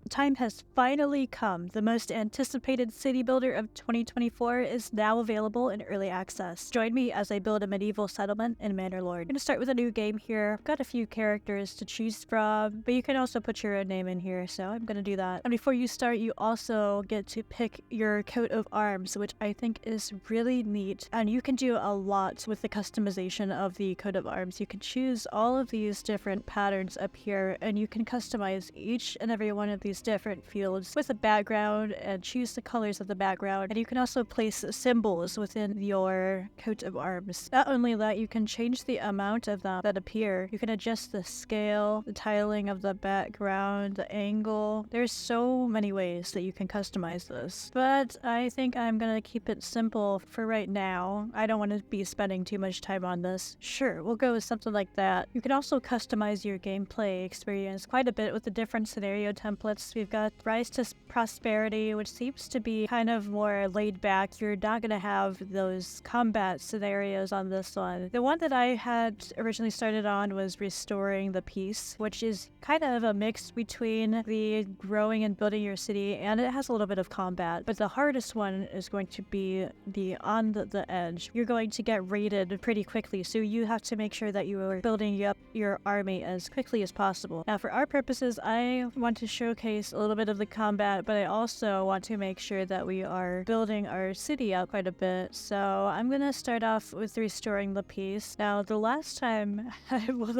The time has finally come. The most anticipated city builder of 2024 is now available in early access. Join me as I build a medieval settlement in Manor Lords. I'm going to start with a new game here. I've got a few characters to choose from, but you can also put your own name in here, so I'm going to do that. And before you start, you also get to pick your coat of arms, which I think is really neat. And you can do a lot with the customization of the coat of arms. You can choose all of these different patterns up here, and you can customize each and every one of these different fields with a background and choose the colors of the background. And you can also place symbols within your coat of arms. Not only that, you can change the amount of them that appear. You can adjust the scale, the tiling of the background, the angle. There's so many ways that you can customize this. But I think I'm gonna keep it simple for right now. I don't want to be spending too much time on this. Sure, we'll go with something like that. You can also customize your gameplay experience quite a bit with the different scenario templates. We've got Rise to Prosperity, which seems to be kind of more laid back. You're not going to have those combat scenarios on this one. The one that I had originally started on was Restoring the Peace, which is kind of a mix between the growing and building your city, and it has a little bit of combat. But the hardest one is going to be the On the Edge. You're going to get raided pretty quickly, so you have to make sure that you are building up your army as quickly as possible. Now, for our purposes, I want to showcase a little bit of the combat, but I also want to make sure that we are building our city up quite a bit. So I'm gonna start off with Restoring the Peace. Now, the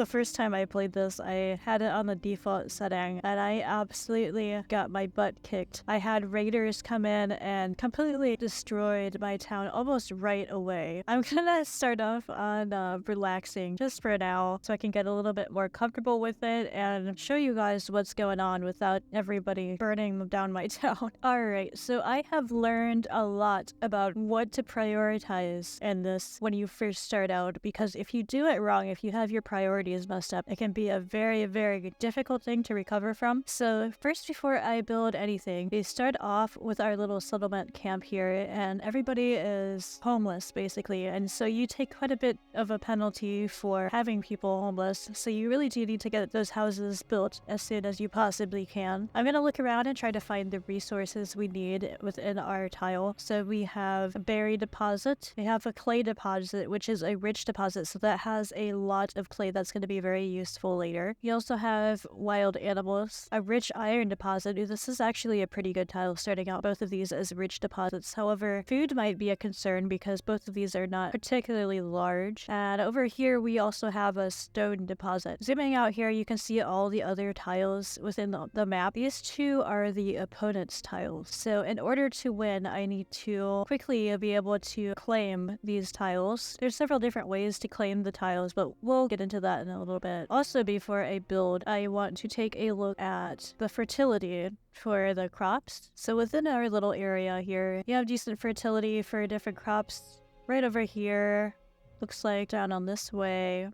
first time I played this, I had it on the default setting, and I absolutely got my butt kicked. I had raiders come in and completely destroyed my town almost right away. I'm gonna start off on relaxing just for now, so I can get a little bit more comfortable with it and show you guys what's going on without everybody burning down my town. Alright, so I have learned a lot about what to prioritize in this when you first start out, because if you do it wrong, if you have your priorities messed up, it can be a very, very difficult thing to recover from. So first, before I build anything, we start off with our little settlement camp here, and everybody is homeless basically, and so you take quite a bit of a penalty for having people homeless, so you really do need to get those houses built as soon as you possibly can. I'm gonna look around and try to find the resources we need within our tile. So we have a berry deposit, we have a clay deposit, which is a rich deposit, so that has a lot of clay that's going to be very useful later. You also have wild animals, a rich iron deposit. Ooh, this is actually a pretty good tile, starting out both of these as rich deposits. However, food might be a concern because both of these are not particularly large. And over here we also have a stone deposit. Zooming out here, you can see all the other tiles within the map. These two are the opponent's tiles. So in order to win, I need to quickly be able to claim these tiles. There's several different ways to claim the tiles, but we'll get into that in a little bit. Also, before I build, I want to take a look at the fertility for the crops. So within our little area here, you have decent fertility for different crops. Right over here, looks like down on this way,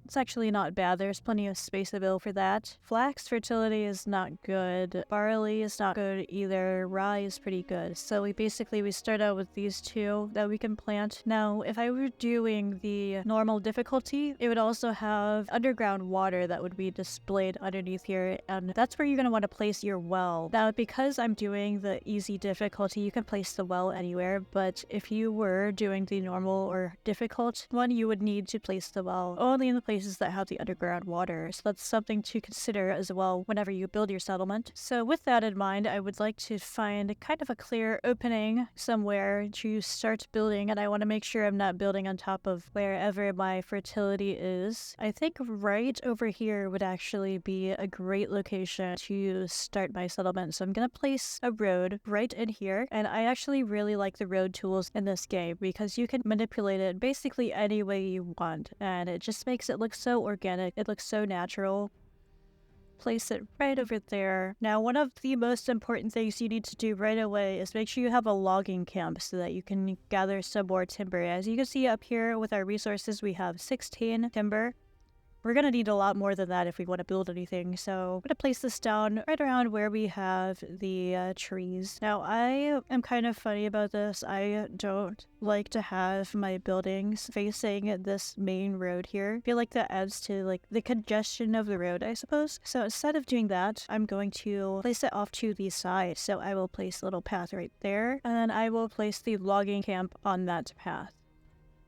it's actually not bad. There's plenty of space available for that. Flax fertility is not good. Barley is not good either. Rye is pretty good. So we start out with these two that we can plant. Now, if I were doing the normal difficulty, it would also have underground water that would be displayed underneath here, and that's where you're going to want to place your well. Now, because I'm doing the easy difficulty, you can place the well anywhere, but if you were doing the normal or difficult one, you would need to place the well only in the places that have the underground water. So that's something to consider as well whenever you build your settlement. So with that in mind, I would like to find kind of a clear opening somewhere to start building, and I want to make sure I'm not building on top of wherever my fertility is. I think right over here would actually be a great location to start my settlement. So I'm going to place a road right in here, and I actually really like the road tools in this game because you can manipulate it basically any way you want, and it just makes it look so organic. It looks so natural. Place it right over there. Now, one of the most important things you need to do right away is make sure you have a logging camp so that you can gather some more timber. As you can see up here with our resources, we have 16 timber. we're gonna need a lot more than that if we want to build anything. So I'm gonna place this down right around where we have the trees. Now I am kind of funny about this. I don't like to have my buildings facing this main road here. I feel like that adds to like the congestion of the road, I suppose. So instead of doing that, I'm going to place it off to the side. So I will place a little path right there, and then I will place the logging camp on that path.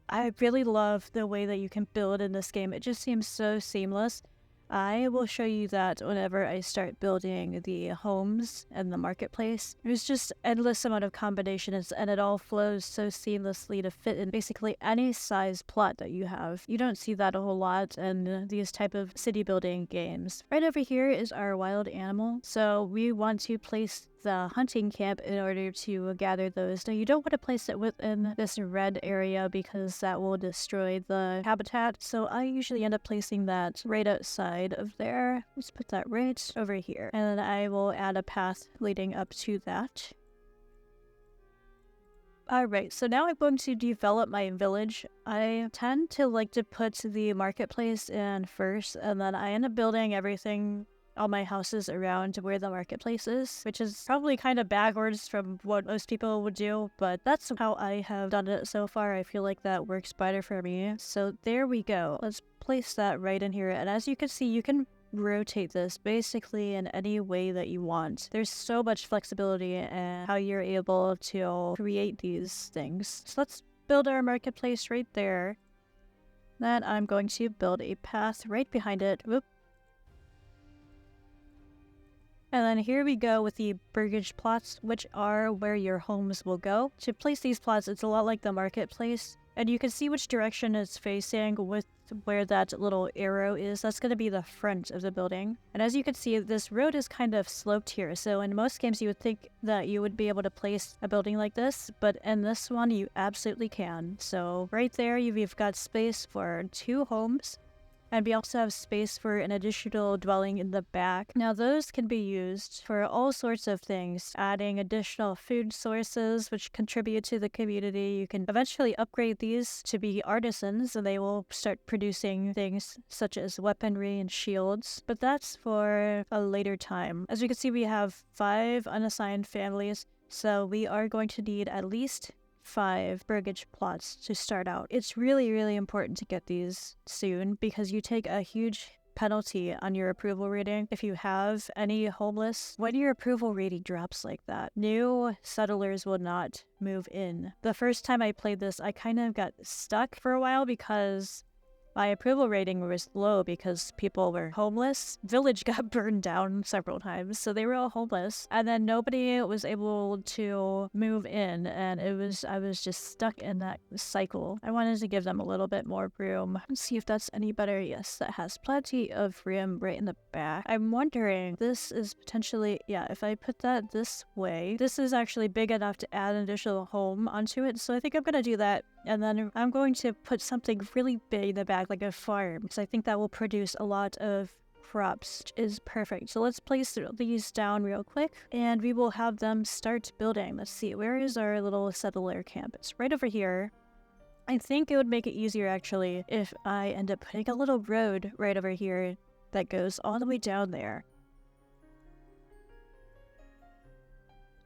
I really love the way that you can build in this game. It just seems so seamless. I will show you that whenever I start building the homes and the marketplace. There's just endless amount of combinations, and it all flows so seamlessly to fit in basically any size plot that you have. You don't see that a whole lot in these type of city building games. Right over here is our wild animal. So we want to place the hunting camp in order to gather those. Now you don't want to place it within this red area because that will destroy the habitat. So I usually end up placing that right outside of there. Let's put that right over here. And then I will add a path leading up to that. Alright, so now I'm going to develop my village. I tend to like to put the marketplace in first, and then I end up building everything, all my houses around where the marketplace is, which is probably kind of backwards from what most people would do, but that's how I have done it so far. I feel like that works better for me. So there we go. Let's place that right in here, and as you can see, you can rotate this basically in any way that you want. There's so much flexibility in how you're able to create these things. So let's build our marketplace right there. Then I'm going to build a path right behind it. Whoop. And then here we go with the burgage plots, which are where your homes will go. To place these plots, it's a lot like the marketplace. And you can see which direction it's facing with where that little arrow is. That's going to be the front of the building. And as you can see, this road is kind of sloped here. So in most games, you would think that you would be able to place a building like this. But in this one, you absolutely can. So right there, you've got space for 2 homes. And we also have space for an additional dwelling in the back. Now those can be used for all sorts of things, adding additional food sources which contribute to the community. You can eventually upgrade these to be artisans, and they will start producing things such as weaponry and shields. But that's for a later time. As you can see, we have 5 unassigned families, so we are going to need at least 5 burgage plots to start out. It's really, really important to get these soon because you take a huge penalty on your approval rating if you have any homeless. When your approval rating drops like that, new settlers will not move in. The first time I played this, I kind of got stuck for a while because my approval rating was low because people were homeless. Village got burned down several times, so they were all homeless. And then nobody was able to move in, and I was just stuck in that cycle. I wanted to give them a little bit more room. Let's see if that's any better. Yes, that has plenty of room right in the back. I'm wondering, this is potentially, yeah, if I put that this way, this is actually big enough to add an additional home onto it. So I think I'm gonna do that. And then I'm going to put something really big in the back, like a farm, because I think that will produce a lot of crops, which is perfect. So let's place these down real quick, and we will have them start building. Let's see, where is our little settler camp? It's right over here. I think it would make it easier, actually, if I end up putting a little road right over here that goes all the way down there.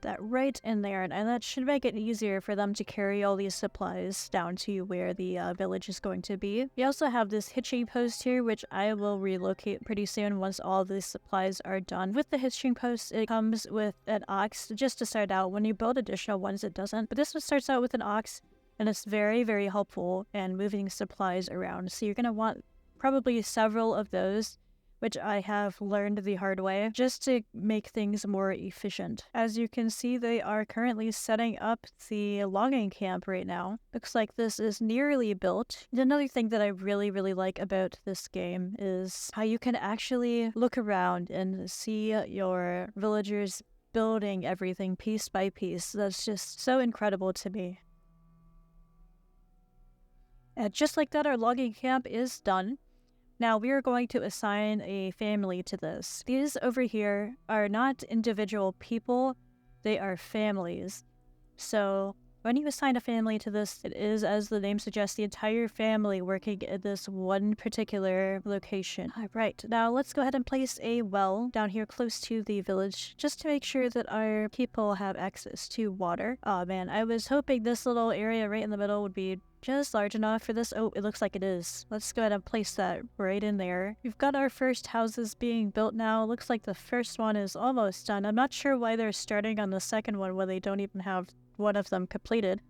That right in there, and that should make it easier for them to carry all these supplies down to where the village is going to be. We also have this hitching post here, which I will relocate pretty soon once all these supplies are done. With the hitching post, it comes with an ox just to start out. When you build additional ones, it doesn't. But this one starts out with an ox, and it's very, very helpful in moving supplies around. So you're going to want probably several of those, which I have learned the hard way, just to make things more efficient. As you can see, they are currently setting up the logging camp right now. Looks like this is nearly built. And another thing that I really, really like about this game is how you can actually look around and see your villagers building everything piece by piece. That's just so incredible to me. And just like that, our logging camp is done. Now we are going to assign a family to this. These over here are not individual people, they are families. So When you assign a family to this, it is, as the name suggests, the entire family working in this one particular location. Alright, now let's go ahead and place a well down here close to the village, just to make sure that our people have access to water. Oh man, I was hoping this little area right in the middle would be just large enough for this. Oh, it looks like it is. Let's go ahead and place that right in there. We've got our first houses being built now. Looks like the first one is almost done. I'm not sure why they're starting on the second one when they don't even have one of them completed.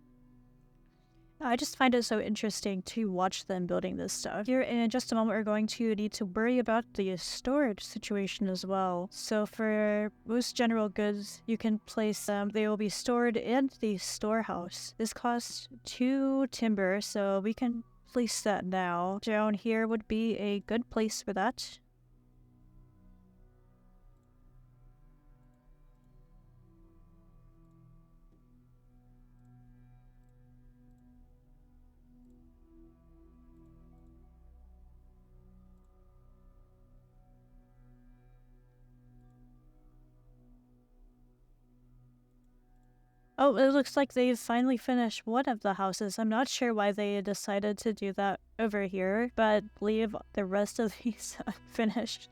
I just find it so interesting to watch them building this stuff. Here in just a moment, we're going to need to worry about the storage situation as well. So for most general goods, you can place them. They will be stored in the storehouse. This costs 2 timber, so we can place that now. Down here would be a good place for that. Oh, it looks like they've finally finished one of the houses. I'm not sure why they decided to do that over here, but leave the rest of these unfinished.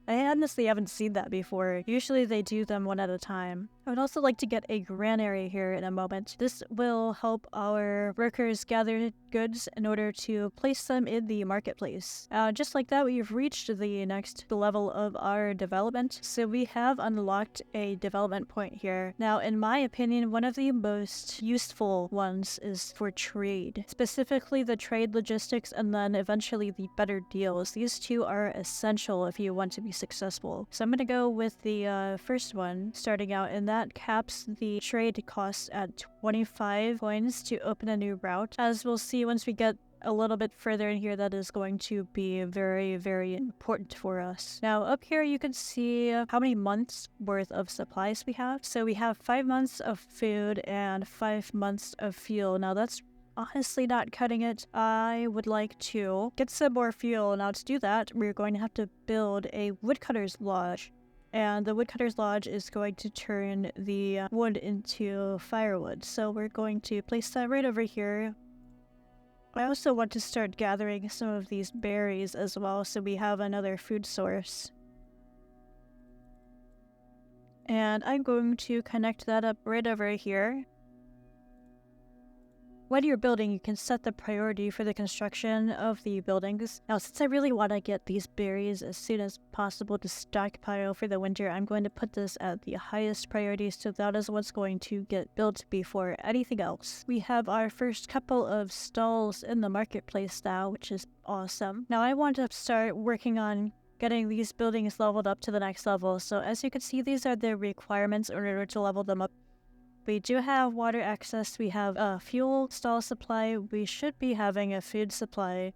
I honestly haven't seen that before. Usually they do them one at a time. I would also like to get a granary here in a moment. This will help our workers gather goods in order to place them in the marketplace. Just like that, we've reached the next level of our development. So we have unlocked a development point here. Now, in my opinion, one of the most useful ones is for trade. Specifically the trade logistics and then eventually the better deals. These two are essential if you want to be successful. So I'm going to go with the first one, starting out, and that caps the trade costs at 25 coins to open a new route. As we'll see once we get a little bit further in here, that is going to be very, very important for us. Now up here you can see how many months worth of supplies we have. So we have 5 months of food and 5 months of fuel. Now that's honestly not cutting it. I would like to get some more fuel. Now to do that, we're going to have to build a woodcutter's lodge. And the woodcutter's lodge is going to turn the wood into firewood. So we're going to place that right over here. I also want to start gathering some of these berries as well, so we have another food source. And I'm going to connect that up right over here. When you're building, you can set the priority for the construction of the buildings. Now, since I really want to get these berries as soon as possible to stockpile for the winter, I'm going to put this at the highest priority, so that is what's going to get built before anything else. We have our first couple of stalls in the marketplace now, which is awesome. Now, I want to start working on getting these buildings leveled up to the next level. So as you can see, these are the requirements in order to level them up. We do have water access, we have a fuel stall supply, we should be having a food supply.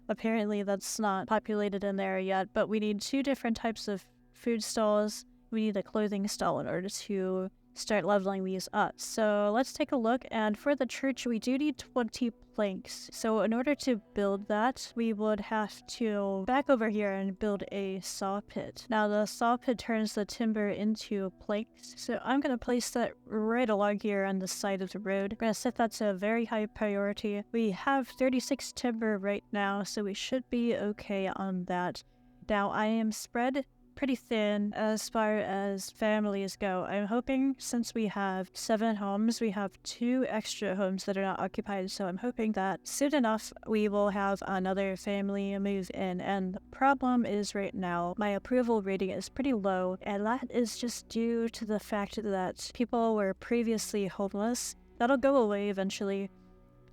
Apparently that's not populated in there yet, but we need 2 different types of food stalls. We need a clothing stall in order to start leveling these up. So let's take a look, and for the church we do need 20 planks. So in order to build that, we would have to back over here and build a saw pit. Now the saw pit turns the timber into planks, so I'm going to place that right along here on the side of the road. We're going to set that to a very high priority. We have 36 timber right now, so we should be okay on that. Now I am spread pretty thin as far as families go. I'm hoping, since we have 7 homes, we have 2 extra homes that are not occupied, so I'm hoping that soon enough we will have another family move in. And the problem is right now my approval rating is pretty low, and that is just due to the fact that people were previously homeless. That'll go away eventually.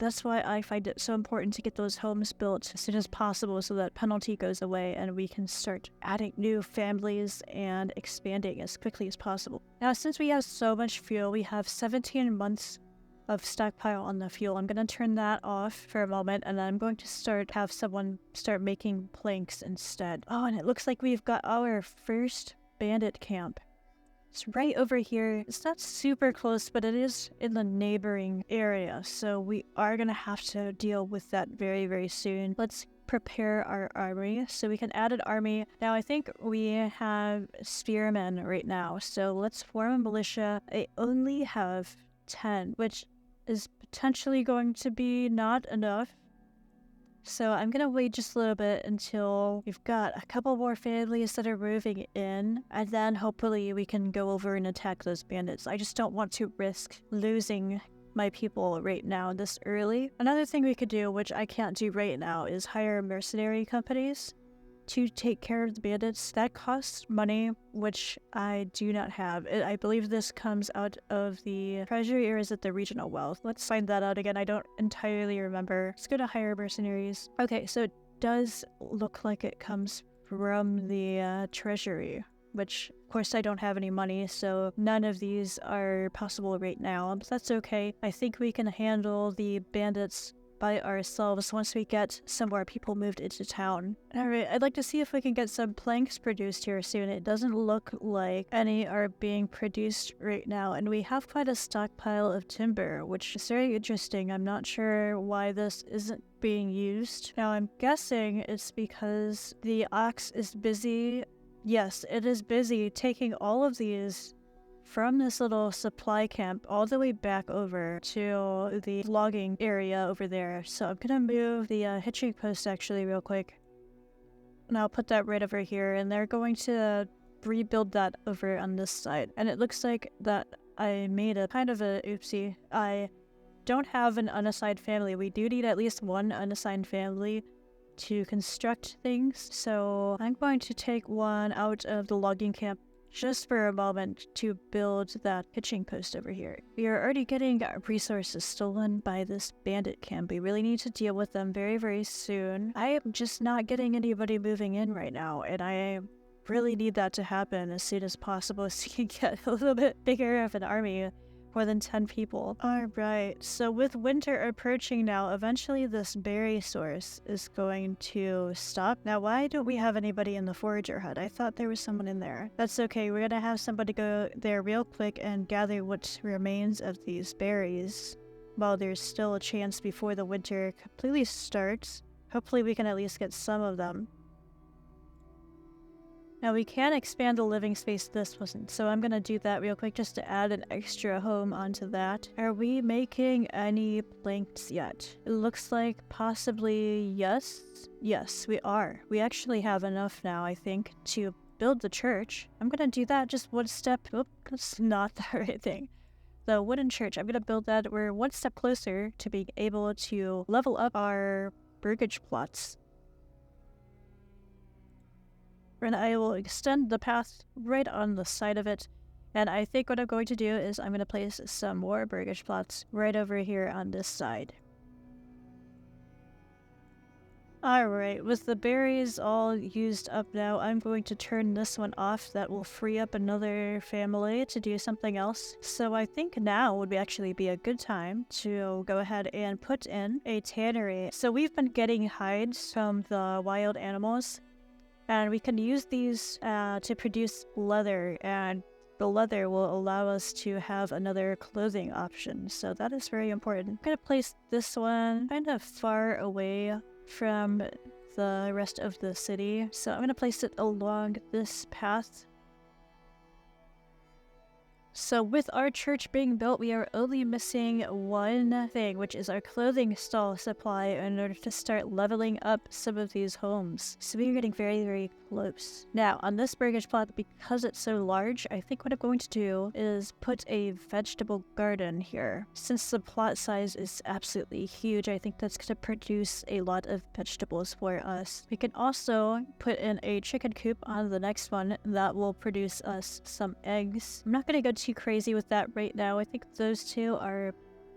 That's why I find it so important to get those homes built as soon as possible, so that penalty goes away and we can start adding new families and expanding as quickly as possible. Now, since we have so much fuel, we have 17 months of stockpile on the fuel. I'm going to turn that off for a moment, and then I'm going to have someone start making planks instead. Oh, and it looks like we've got our first bandit camp. It's right over here. It's not super close, but it is in the neighboring area, so we are going to have to deal with that very, very soon. Let's prepare our army so we can add an army. Now I think we have spearmen right now, so let's form a militia. I only have 10, which is potentially going to be not enough. So I'm gonna wait just a little bit until we've got a couple more families that are moving in, and then hopefully we can go over and attack those bandits. I just don't want to risk losing my people right now this early. Another thing we could do, which I can't do right now, is hire mercenary companies to take care of the bandits. That costs money, which I do not have. I believe this comes out of the treasury, or is it the regional wealth? Let's find that out again. I don't entirely remember. Let's go to hire mercenaries. Okay, so it does look like it comes from the treasury, which of course I don't have any money, so none of these are possible right now, but that's okay. I think we can handle the bandits by ourselves once we get some more people moved into town. Alright, I'd like to see if we can get some planks produced here soon. It doesn't look like any are being produced right now, and we have quite a stockpile of timber, which is very interesting. I'm not sure why this isn't being used. Now I'm guessing it's because the ox is busy. Yes, it is busy taking all of these from this little supply camp all the way back over to the logging area over there. So I'm gonna move the hitching post actually real quick. And I'll put that right over here, and they're going to rebuild that over on this side. And it looks like that I made a kind of a oopsie. I don't have an unassigned family. We do need at least one unassigned family to construct things. So I'm going to take one out of the logging camp just for a moment to build that hitching post over here. We are already getting resources stolen by this bandit camp. We really need to deal with them very, very soon. I am just not getting anybody moving in right now, and I really need that to happen as soon as possible so we can get a little bit bigger of an army. More than 10 people. Alright, so with winter approaching now, eventually this berry source is going to stop. Now, why don't we have anybody in the forager hut? I thought there was someone in there. That's okay, we're gonna have somebody go there real quick and gather what remains of these berries while there's still a chance before the winter completely starts. Hopefully we can at least get some of them. Now we can expand the living space this wasn't, so I'm gonna do that real quick just to add an extra home onto that. Are we making any planks yet? It looks like possibly yes. Yes, we are. We actually have enough now, I think, to build the church. I'm gonna do that just one step. Oop, that's not the right thing. The wooden church, I'm gonna build that. We're one step closer to being able to level up our burgage plots. And I will extend the path right on the side of it. And I think what I'm going to do is I'm going to place some more burgage plots right over here on this side. Alright, with the berries all used up now, I'm going to turn this one off. That will free up another family to do something else. So I think now would actually be a good time to go ahead and put in a tannery. So we've been getting hides from the wild animals, and we can use these to produce leather, and the leather will allow us to have another clothing option. So that is very important. I'm going to place this one kind of far away from the rest of the city. So I'm going to place it along this path. So with our church being built, we are only missing one thing, which is our clothing stall supply in order to start leveling up some of these homes. So we are getting very, very close. Now, on this burgage plot, because it's so large, I think what I'm going to do is put a vegetable garden here. Since the plot size is absolutely huge, I think that's going to produce a lot of vegetables for us. We can also put in a chicken coop on the next one that will produce us some eggs. I'm not going to go too crazy with that right now. I think those two are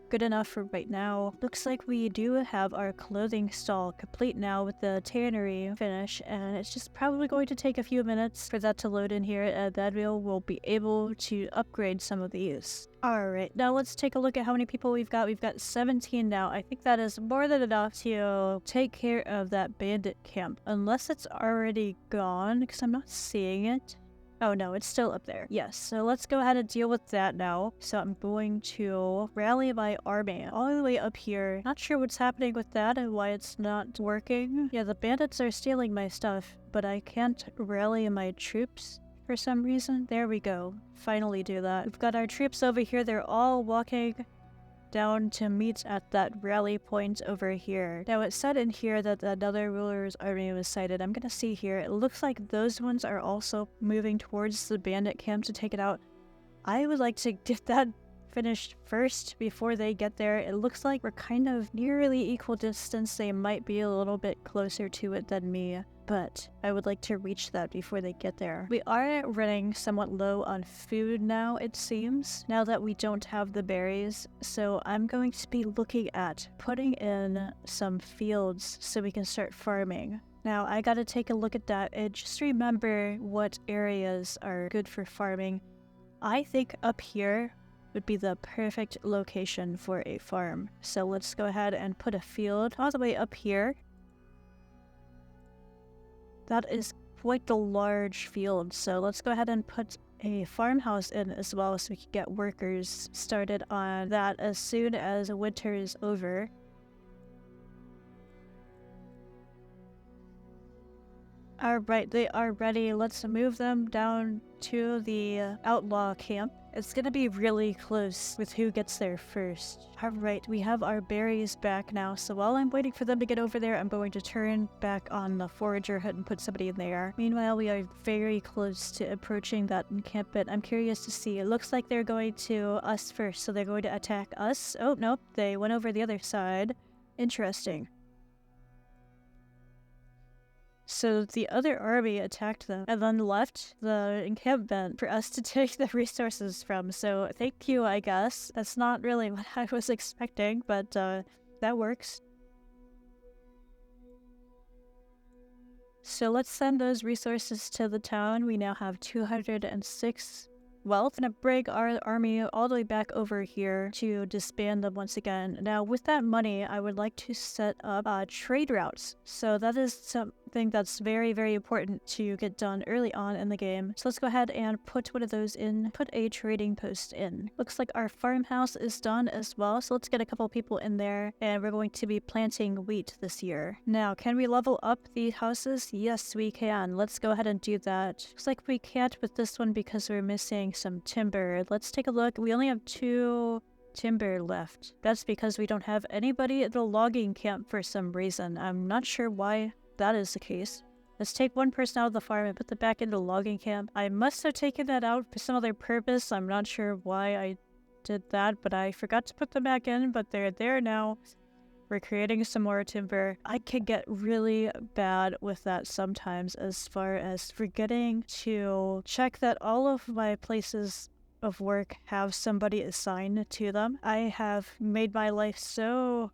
good enough for right now. Looks like we do have our clothing stall complete now with the tannery finish, and it's just probably going to take a few minutes for that to load in here, and then we'll be able to upgrade some of these. Alright, now let's take a look at how many people we've got. We've got 17 now. I think that is more than enough to take care of that bandit camp, unless it's already gone, because I'm not seeing it. Oh no, it's still up there. Yes, so let's go ahead and deal with that now. So I'm going to rally my army all the way up here. Not sure what's happening with that and why it's not working. Yeah, the bandits are stealing my stuff, but I can't rally my troops for some reason. There we go. Finally do that. We've got our troops over here. They're all walking down to meet at that rally point over here. Now it said in here that another ruler's army was sighted. I'm gonna see here. It looks like those ones are also moving towards the bandit camp to take it out. I would like to get that finished first before they get there. It looks like we're kind of nearly equal distance. They might be a little bit closer to it than me, but I would like to reach that before they get there. We are running somewhat low on food now, it seems, now that we don't have the berries, so I'm going to be looking at putting in some fields so we can start farming. Now, I gotta take a look at that and just remember what areas are good for farming. I think up here would be the perfect location for a farm. So let's go ahead and put a field all the way up here. That is quite the large field, so let's go ahead and put a farmhouse in as well so we can get workers started on that as soon as winter is over. Alright, they are ready. Let's move them down to the outlaw camp. It's gonna be really close with who gets there first. Alright, we have our berries back now, so while I'm waiting for them to get over there, I'm going to turn back on the forager hut and put somebody in there. Meanwhile, we are very close to approaching that encampment. I'm curious to see. It looks like they're going to us first, so they're going to attack us. Oh, nope, they went over the other side. Interesting. So the other army attacked them and then left the encampment for us to take the resources from. So thank you, I guess. That's not really what I was expecting, but that works. So let's send those resources to the town. We now have 206 wealth, and bring our army all the way back over here to disband them once again. Now, with that money, I would like to set up trade routes. So that is something that's very, very important to get done early on in the game. So let's go ahead and put one of those in, put a trading post in. Looks like our farmhouse is done as well, so let's get a couple people in there, and we're going to be planting wheat this year. Now, can we level up the houses? Yes, we can. Let's go ahead and do that. Looks like we can't with this one because we're missing some timber. Let's take a look. We only have 2 timber left. That's because we don't have anybody at the logging camp for some reason. I'm not sure why that is the case. Let's take one person out of the farm and put them back into the logging camp. I must have taken that out for some other purpose. I'm not sure why I did that, but I forgot to put them back in, but they're there now. We're creating some more timber. I can get really bad with that sometimes, as far as forgetting to check that all of my places of work have somebody assigned to them. I have made my life so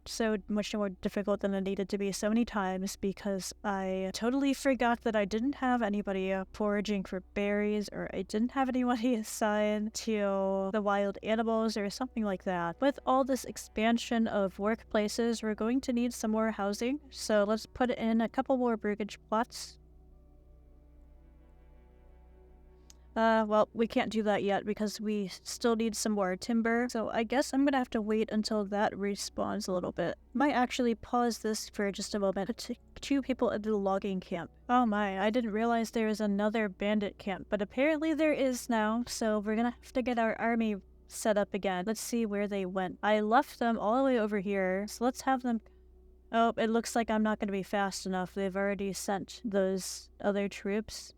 much more difficult than it needed to be so many times because I totally forgot that I didn't have anybody foraging for berries, or I didn't have anybody assigned to the wild animals or something like that. With all this expansion of workplaces, we're going to need some more housing, so let's put in a couple more burgage plots. Well, we can't do that yet because we still need some more timber, so I guess I'm gonna have to wait until that respawns a little bit. Might actually pause this for just a moment. Put 2 people at the logging camp. Oh my, I didn't realize there was another bandit camp, but apparently there is now, so we're gonna have to get our army set up again. Let's see where they went. I left them all the way over here, so let's have them... Oh, it looks like I'm not gonna be fast enough. They've already sent those other troops.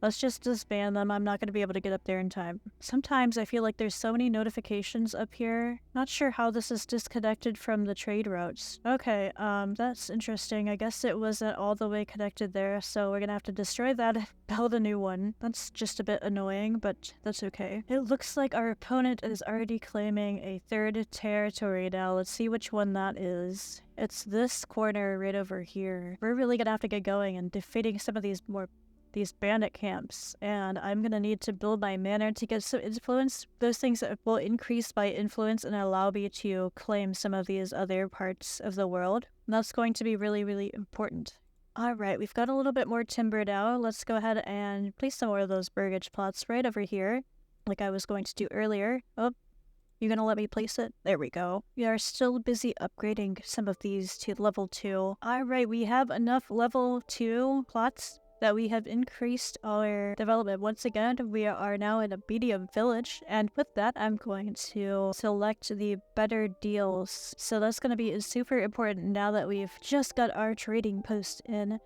Let's just disband them. I'm not going to be able to get up there in time. Sometimes I feel like there's so many notifications up here. Not sure how this is disconnected from the trade routes. Okay, that's interesting. I guess it wasn't all the way connected there, so we're going to have to destroy that and build a new one. That's just a bit annoying, but that's okay. It looks like our opponent is already claiming a 3rd territory now. Let's see which one that is. It's this corner right over here. We're really going to have to get going and defeating some of these bandit camps, and I'm gonna need to build my manor to get some influence. Those things will increase by influence and allow me to claim some of these other parts of the world. And that's going to be really, really important. Alright, we've got a little bit more timber now. Let's go ahead and place some more of those burgage plots right over here, like I was going to do earlier. Oh, you gonna let me place it? There we go. We are still busy upgrading some of these to level 2. Alright, we have enough level 2 plots that we have increased our development once again. We are now in a medium village, and with that I'm going to select the better deals. So that's going to be super important now that we've just got our trading post in.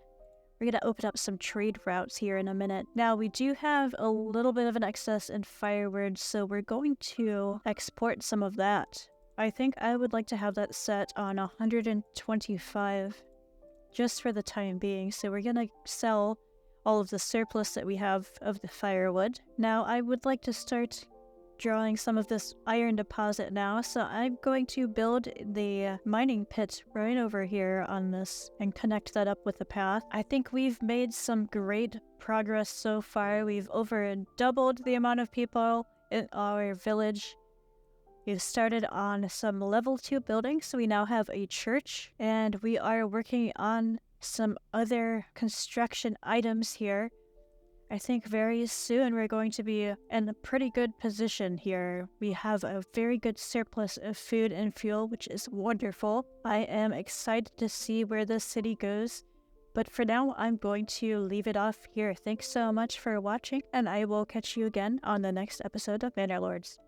We're going to open up some trade routes here in a minute. Now, we do have a little bit of an excess in firewood, so we're going to export some of that. I think I would like to have that set on 125 just for the time being. So we're going to sell all of the surplus that we have of the firewood. Now, I would like to start drawing some of this iron deposit now, so I'm going to build the mining pit right over here on this and connect that up with the path. I think we've made some great progress so far. We've over doubled the amount of people in our village. We've started on some level 2 buildings, so we now have a church, and we are working on some other construction items here. I think very soon we're going to be in a pretty good position here. We have a very good surplus of food and fuel, which is wonderful. I am excited to see where this city goes. But for now, I'm going to leave it off here. Thanks so much for watching, and I will catch you again on the next episode of Manor Lords.